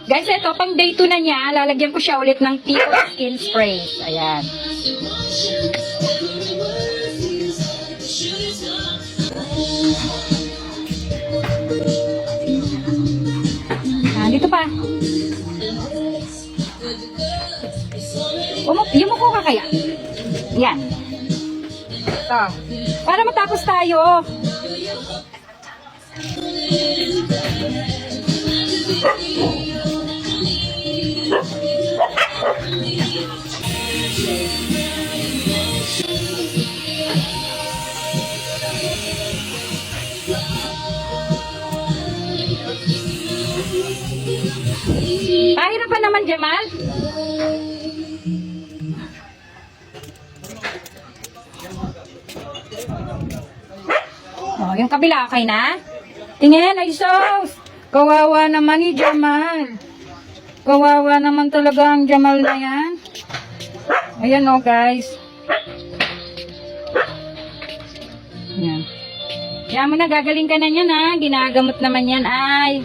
Guys, ito, pang day 2 na niya, lalagyan ko siya ulit ng Tio Skin Spray. Ayan. Dito pa. Yumuko ka kaya? Yan. Ito. Para matapos tayo. Pahirapan naman, Jamal. Oh, yung kabila, okay na? Tingin, ay sus! Kawawa naman ni Jamal. Kawawa naman talaga ang Jamal na yan. Ayan o, guys. Ayan. Kaya mo na, gagaling ka na yan, ha? Ginagamot naman yan, ay.